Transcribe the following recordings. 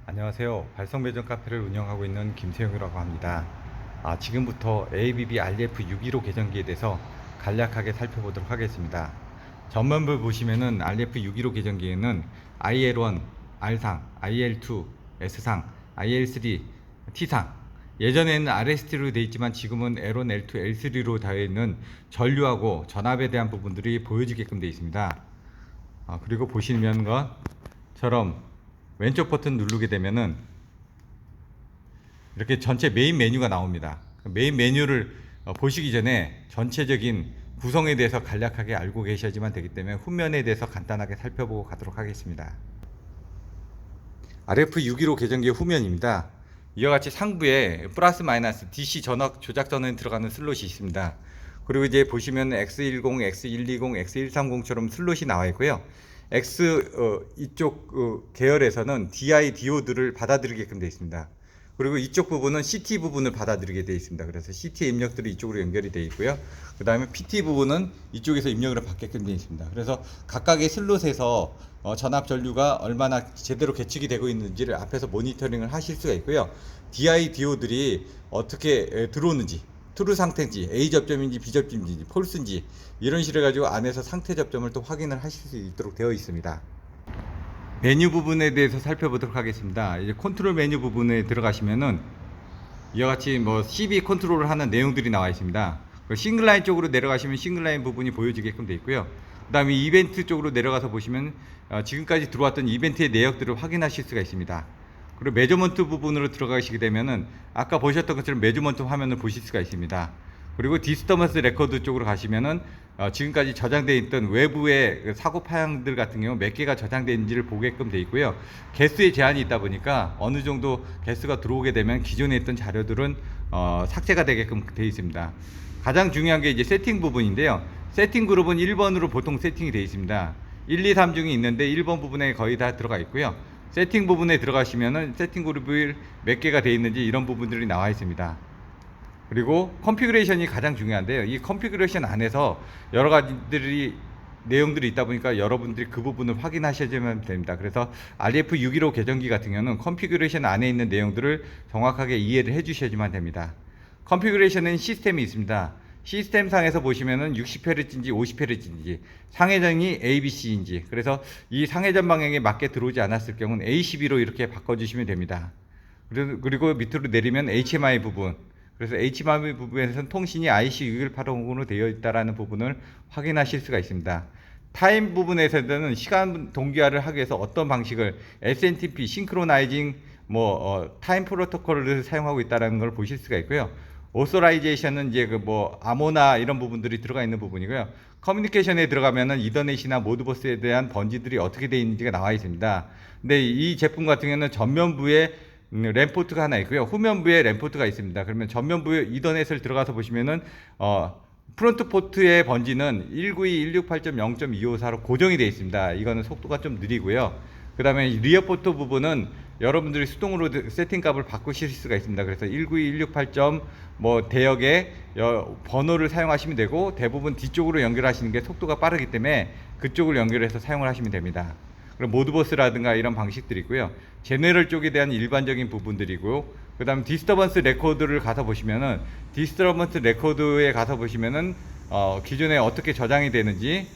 안녕하세요. 발성배전 카페를 운영하고 있는 김세용이라고 합니다. 지금부터 ABB RF615 계정기에 대해서 간략하게 살펴보도록 하겠습니다. 전면부 보시면은 RF615 계정기에는 IL1, R상, IL2, S상, IL3, T상, 예전에는 RST로 되어 있지만 지금은 L1, L2, L3로 되어 있는 전류하고 전압에 대한 부분들이 보여지게끔 되어 있습니다. 그리고 보시는 것처럼 왼쪽 버튼 누르게 되면은 이렇게 전체 메인 메뉴가 나옵니다. 메인 메뉴를 보시기 전에 전체적인 구성에 대해서 간략하게 알고 계셔야지만 되기 때문에 후면에 대해서 간단하게 살펴보고 가도록 하겠습니다. RF615 계정기의 후면입니다. 이와 같이 상부에 플러스 마이너스 DC 전압 조작 전원이 들어가는 슬롯이 있습니다. 그리고 이제 보시면 X10, X120, X130처럼 슬롯이 나와 있고요. 이쪽 계열에서는 DI 디오드를 받아들이게끔 되어 있습니다. 그리고 이쪽 부분은 CT 부분을 받아들이게 되어 있습니다. 그래서 CT 입력들이 이쪽으로 연결이 되어 있고요. 그 다음에 PT 부분은 이쪽에서 입력을 받게끔 되어 있습니다. 그래서 각각의 슬롯에서 전압 전류가 얼마나 제대로 계측이 되고 있는지를 앞에서 모니터링을 하실 수가 있고요. DI 디오들이 어떻게 들어오는지, 트루 상태인지, A 접점인지, B 접점인지, 폴스인지 이런 식으로 해가지고 안에서 상태 접점을 또 확인을 하실 수 있도록 되어 있습니다. 메뉴 부분에 대해서 살펴보도록 하겠습니다. 이제 컨트롤 메뉴 부분에 들어가시면은 이와 같이 뭐 CB 컨트롤을 하는 내용들이 나와 있습니다. 싱글라인 쪽으로 내려가시면 싱글라인 부분이 보여지게끔 되어 있고요. 그 다음에 이벤트 쪽으로 내려가서 보시면 지금까지 들어왔던 이벤트의 내역들을 확인하실 수가 있습니다. 그리고 메저먼트 부분으로 들어가시게 되면은 아까 보셨던 것처럼 메저먼트 화면을 보실 수가 있습니다. 그리고 디스터번스 레코드 쪽으로 가시면은 지금까지 저장되어 있던 외부의 사고 파형들 같은 경우 몇 개가 저장되어 있는지를 보게끔 되어 있고요. 개수의 제한이 있다 보니까 어느 정도 개수가 들어오게 되면 기존에 있던 자료들은 삭제가 되게끔 되어 있습니다. 가장 중요한 게 이제 세팅 부분인데요. 세팅 그룹은 1번으로 보통 세팅이 되어 있습니다. 1, 2, 3 중에 있는데 1번 부분에 거의 다 들어가 있고요. 세팅 부분에 들어가시면은 세팅 그룹이 몇 개가 되어 있는지 이런 부분들이 나와 있습니다. 그리고 컨피그레이션이 가장 중요한데요. 이 컨피그레이션 안에서 여러 가지들이 내용들이 있다 보니까 여러분들이 그 부분을 확인하셔야만 됩니다. 그래서 RF615 계정기 같은 경우는 컨피그레이션 안에 있는 내용들을 정확하게 이해를 해 주셔야만 됩니다. 컨피그레이션은 시스템이 있습니다. 시스템 상에서 보시면은 60Hz인지 50Hz인지 상회전이 ABC인지, 그래서 이 상회전 방향에 맞게 들어오지 않았을 경우는 ACB로 이렇게 바꿔주시면 됩니다. 그리고 밑으로 내리면 HMI 부분, 그래서 HMI 부분에서는 통신이 IC61850으로 되어 있다는 부분을 확인하실 수가 있습니다. 타임 부분에서는 시간 동기화를 하기 위해서 어떤 방식을 SNTP, 싱크로나이징 타임 프로토콜을 사용하고 있다는 걸 보실 수가 있고요. 오소라이제이션은 이제 아모나 이런 부분들이 들어가 있는 부분이고요. 커뮤니케이션에 들어가면은 이더넷이나 모드버스에 대한 번지들이 어떻게 되어 있는지가 나와 있습니다. 근데 이 제품 같은 경우는 전면부에 램포트가 하나 있고요. 후면부에 램포트가 있습니다. 그러면 전면부에 이더넷을 들어가서 보시면은 프론트 포트의 번지는 192.168.0.254로 고정이 되어 있습니다. 이거는 속도가 좀 느리고요. 그 다음에 리어 포트 부분은 여러분들이 수동으로 세팅 값을 바꾸실 수가 있습니다. 그래서 192.168. 대역의 번호를 사용하시면 되고, 대부분 뒤쪽으로 연결하시는 게 속도가 빠르기 때문에 그쪽을 연결해서 사용을 하시면 됩니다. 그리고 모드버스라든가 이런 방식들이 있고요. 제너럴 쪽에 대한 일반적인 부분들이고, 그 다음 디스터번스 레코드를 가서 보시면은 디스터번스 레코드에 가서 보시면은 기존에 어떻게 저장이 되는지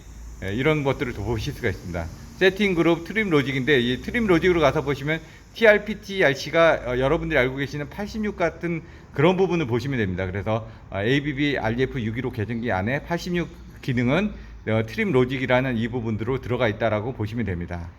이런 것들을 보실 수가 있습니다. 세팅 그룹 트림 로직인데, 이 트림 로직으로 가서 보시면 TRPT, RC가 여러분들이 알고 계시는 86 같은 그런 부분을 보시면 됩니다. 그래서 ABB RF615 계정기 안에 86 기능은 트림 로직이라는 이 부분으로 들어가 있다라고 보시면 됩니다.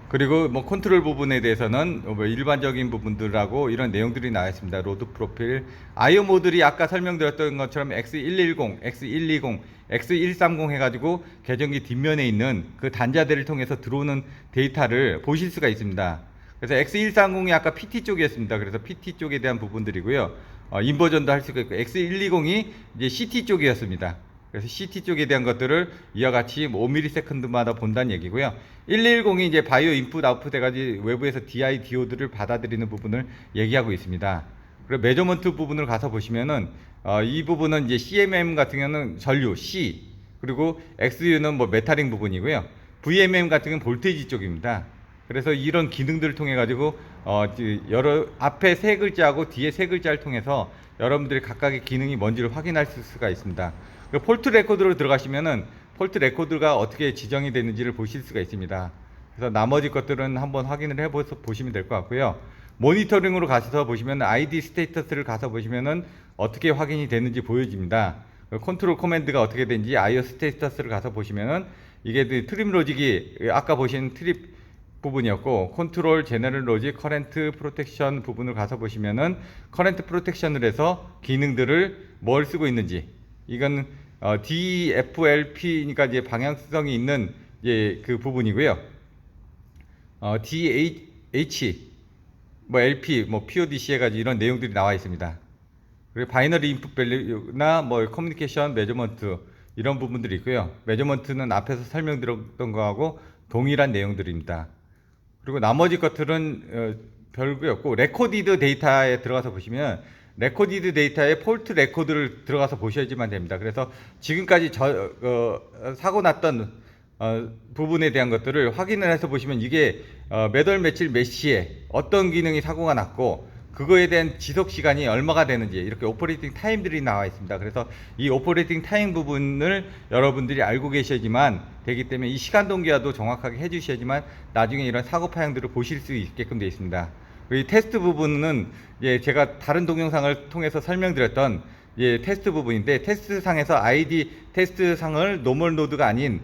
그리고 컨트롤 부분에 대해서는 일반적인 부분들하고 이런 내용들이 나와 있습니다. 로드 프로필, IO 모듈이 아까 설명드렸던 것처럼 X110, X120, X130 해가지고 계정기 뒷면에 있는 그 단자들을 통해서 들어오는 데이터를 보실 수가 있습니다. 그래서 X130이 아까 PT 쪽이었습니다. 그래서 PT 쪽에 대한 부분들이고요. 인버전도 할 수가 있고, X120이 이제 CT 쪽이었습니다. 그래서 CT 쪽에 대한 것들을 이와 같이 5ms마다 본다는 얘기고요. 110이 이제 바이오 인풋 아웃풋 해가지고 외부에서 DI 디오드를 받아들이는 부분을 얘기하고 있습니다. 그리고 메저먼트 부분을 가서 보시면은 이 부분은 이제 CMM 같은 경우는 전류 C, 그리고 XU는 메타링 부분이고요. VMM 같은 경우는 볼테이지 쪽입니다. 그래서 이런 기능들을 통해 가지고 여러 앞에 세 글자하고 뒤에 세 글자를 통해서 여러분들이 각각의 기능이 뭔지를 확인할 수가 있습니다. 폴트 레코드로 들어가시면은 폴트 레코드가 어떻게 지정이 되는지를 보실 수가 있습니다. 그래서 나머지 것들은 한번 확인을 해 보시면 될 것 같고요. 모니터링으로 가서 보시면 아이디 스테이터스를 가서 보시면은 어떻게 확인이 되는지 보여집니다. 컨트롤 코맨드가 어떻게 되는지 IO 스테이터스를 가서 보시면은 이게 트립 로직이 아까 보신 트립 부분이었고, 컨트롤 제너럴 로직 커렌트 프로텍션 부분을 가서 보시면은 커렌트 프로텍션을 해서 기능들을 뭘 쓰고 있는지, 이건 DFLP니까 이제 방향성이 있는 그 부분이고요. DH 뭐 LP 뭐 PODC 해가지고 이런 내용들이 나와 있습니다. 그리고 바이너리 인풋 밸류나 뭐 커뮤니케이션 메저먼트 이런 부분들이 있고요. 메저먼트는 앞에서 설명드렸던 거하고 동일한 내용들입니다. 그리고 나머지 것들은 별거 없고, 레코디드 데이터에 들어가서 보시면 레코디드 데이터에 폴트 레코드를 들어가서 보셔야지만 됩니다. 그래서 지금까지 사고 났던 부분에 대한 것들을 확인을 해서 보시면 이게 몇 월 며칠 몇 시에 어떤 기능이 사고가 났고 그거에 대한 지속 시간이 얼마가 되는지 이렇게 오퍼레이팅 타임들이 나와 있습니다. 그래서 이 오퍼레이팅 타임 부분을 여러분들이 알고 계셔야지만 되기 때문에 이 시간 동기화도 정확하게 해주셔야지만 나중에 이런 사고 파형들을 보실 수 있게끔 되어 있습니다. 이 테스트 부분은 제가 다른 동영상을 통해서 설명드렸던 테스트 부분인데, 테스트 상에서 ID 테스트 상을 노멀 노드가 아닌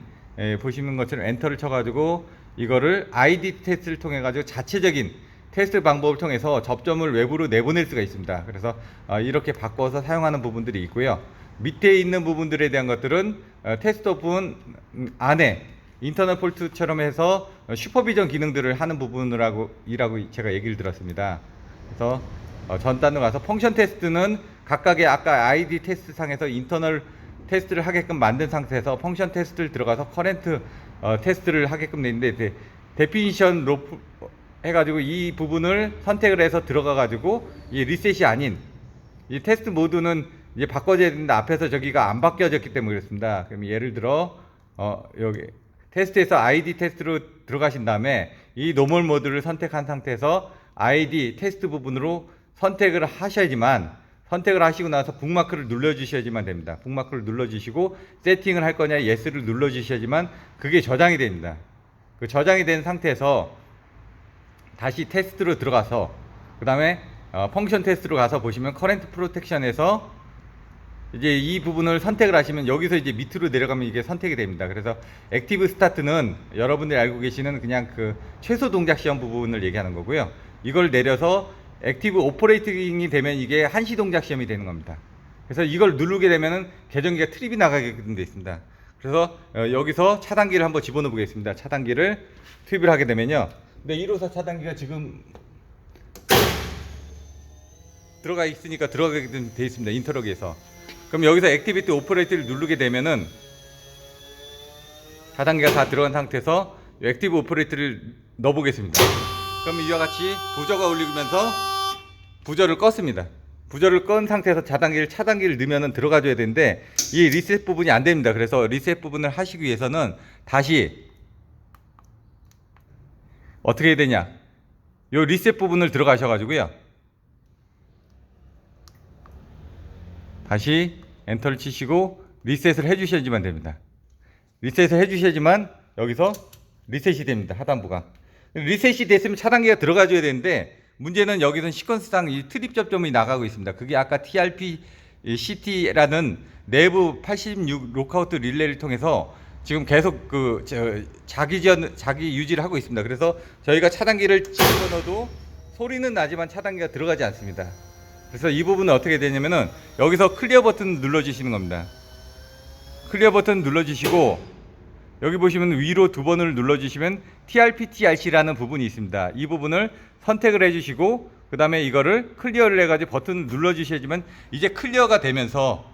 보시는 것처럼 엔터를 쳐가지고 이거를 ID 테스트를 통해 가지고 자체적인 테스트 방법을 통해서 접점을 외부로 내보낼 수가 있습니다. 그래서 이렇게 바꿔서 사용하는 부분들이 있고요. 밑에 있는 부분들에 대한 것들은 테스트 부분 안에 인터널 폴트처럼 해서 슈퍼비전 기능들을 하는 부분이라고 제가 얘기를 들었습니다. 그래서 전단으로 가서 펑션 테스트는 각각의 아까 ID 테스트 상에서 인터널 테스트를 하게끔 만든 상태에서 펑션 테스트를 들어가서 커렌트 테스트를 하게끔 되는데, 데피니션 로프 해가지고 이 부분을 선택을 해서 들어가가지고 이 리셋이 아닌 이 테스트 모드는 이제 바꿔줘야 되는데 앞에서 저기가 안 바뀌어졌기 때문에 그렇습니다. 그럼 예를 들어 여기 테스트에서 ID 테스트로 들어가신 다음에 이 노멀 모드를 선택한 상태에서 ID 테스트 부분으로 선택을 하셔야지만, 선택을 하시고 나서 북마크를 눌러주셔야지만 됩니다. 북마크를 눌러주시고 세팅을 할 거냐 예스를 눌러주셔야지만 그게 저장이 됩니다. 그 저장이 된 상태에서 다시 테스트로 들어가서 그 다음에 펑션 테스트로 가서 보시면 커렌트 프로텍션에서 이제 이 부분을 선택을 하시면 여기서 이제 밑으로 내려가면 이게 선택이 됩니다. 그래서 액티브 스타트는 여러분들이 알고 계시는 그냥 그 최소 동작 시험 부분을 얘기하는 거고요. 이걸 내려서 액티브 오퍼레이팅이 되면 이게 한시 동작 시험이 되는 겁니다. 그래서 이걸 누르게 되면은 계정기가 트립이 나가게 되어 있습니다. 그래서 여기서 차단기를 한번 집어넣어 보겠습니다. 차단기를 투입을 하게 되면요. 근데 1호사 차단기가 지금 들어가 있으니까 들어가게 되어 있습니다. 인터럭에서. 그럼 여기서 액티비티 오퍼레이트를 누르게 되면은 차단기가 다 들어간 상태에서 액티브 오퍼레이트를 넣어 보겠습니다. 그럼 이와 같이 부저가 울리면서 부저를 껐습니다. 부저를 건 상태에서 차단기를 넣으면 들어가줘야 되는데 이 리셋 부분이 안 됩니다. 그래서 리셋 부분을 하시기 위해서는 다시 어떻게 해야 되냐, 요 리셋 부분을 들어가셔가지고요, 다시 엔터를 치시고 리셋을 해주셔야지만 됩니다. 리셋을 해주셔야지만 여기서 리셋이 됩니다. 하단부가 리셋이 됐으면 차단기가 들어가줘야 되는데, 문제는 여기서는 시퀀스상 이 트립 접점이 나가고 있습니다. 그게 아까 TRP CT라는 내부 86 록아웃 릴레이를 통해서 지금 계속 자기 유지를 하고 있습니다. 그래서 저희가 차단기를 집어넣어도 소리는 나지만 차단기가 들어가지 않습니다. 그래서 이 부분은 어떻게 되냐면은 여기서 클리어 버튼 눌러주시는 겁니다. 클리어 버튼 눌러주시고 여기 보시면 위로 두 번을 눌러주시면 TRP, TRC라는 부분이 있습니다. 이 부분을 선택을 해주시고 그 다음에 이거를 클리어를 해가지고 버튼을 눌러주셔야지만 이제 클리어가 되면서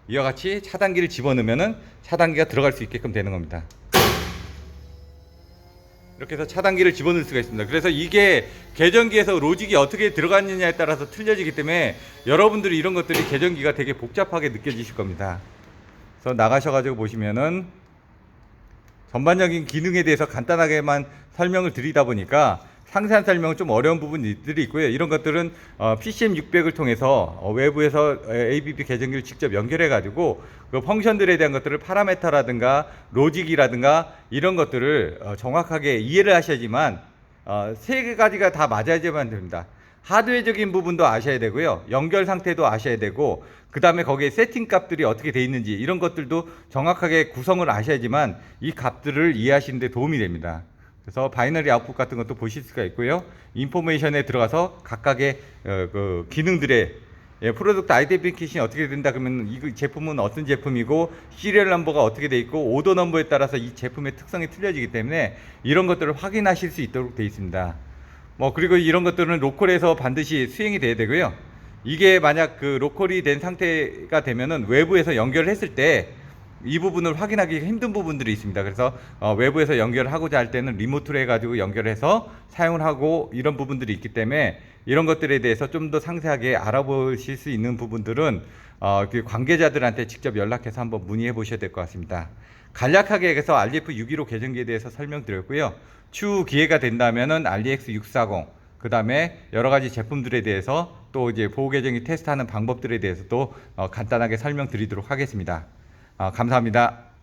이와 같이 차단기를 집어넣으면은 차단기가 들어갈 수 있게끔 되는 겁니다. 이렇게 해서 차단기를 집어넣을 수가 있습니다. 그래서 이게 계정기에서 로직이 어떻게 들어갔느냐에 따라서 틀려지기 때문에 여러분들이 이런 것들이 계정기가 되게 복잡하게 느껴지실 겁니다. 그래서 나가셔가지고 보시면은 전반적인 기능에 대해서 간단하게만 설명을 드리다 보니까 상세한 설명은 좀 어려운 부분들이 있고요. 이런 것들은 PCM600을 통해서 외부에서 ABB 계정기를 직접 연결해 가지고 그 펑션들에 대한 것들을 파라메터라든가 로직이라든가 이런 것들을 정확하게 이해를 하셔야지만 세 가지가 다 맞아야지만 됩니다. 하드웨어적인 부분도 아셔야 되고요. 연결 상태도 아셔야 되고, 그 다음에 거기에 세팅 값들이 어떻게 돼 있는지 이런 것들도 정확하게 구성을 아셔야지만 이 값들을 이해하시는 데 도움이 됩니다. 그래서 바이너리 아웃풋 같은 것도 보실 수가 있고요. 인포메이션에 들어가서 각각의 그 기능들의 프로덕트 아이덴티피케이션이 어떻게 된다 그러면 이 제품은 어떤 제품이고 시리얼 넘버가 어떻게 돼 있고 오더 넘버에 따라서 이 제품의 특성이 틀려지기 때문에 이런 것들을 확인하실 수 있도록 되어 있습니다. 그리고 이런 것들은 로컬에서 반드시 수행이 돼야 되고요. 이게 만약 그 로컬이 된 상태가 되면은 외부에서 연결을 했을 때 이 부분을 확인하기 힘든 부분들이 있습니다. 그래서 외부에서 연결하고자 할 때는 리모트로 해가지고 연결해서 사용을 하고 이런 부분들이 있기 때문에 이런 것들에 대해서 좀 더 상세하게 알아보실 수 있는 부분들은 그 관계자들한테 직접 연락해서 한번 문의해 보셔야 될 것 같습니다. 간략하게 해서 RDF615 계정기에 대해서 설명드렸고요. 추후 기회가 된다면은 RDX640 그 다음에 여러 가지 제품들에 대해서 또 이제 보호 계정기 테스트하는 방법들에 대해서도 간단하게 설명드리도록 하겠습니다. 감사합니다.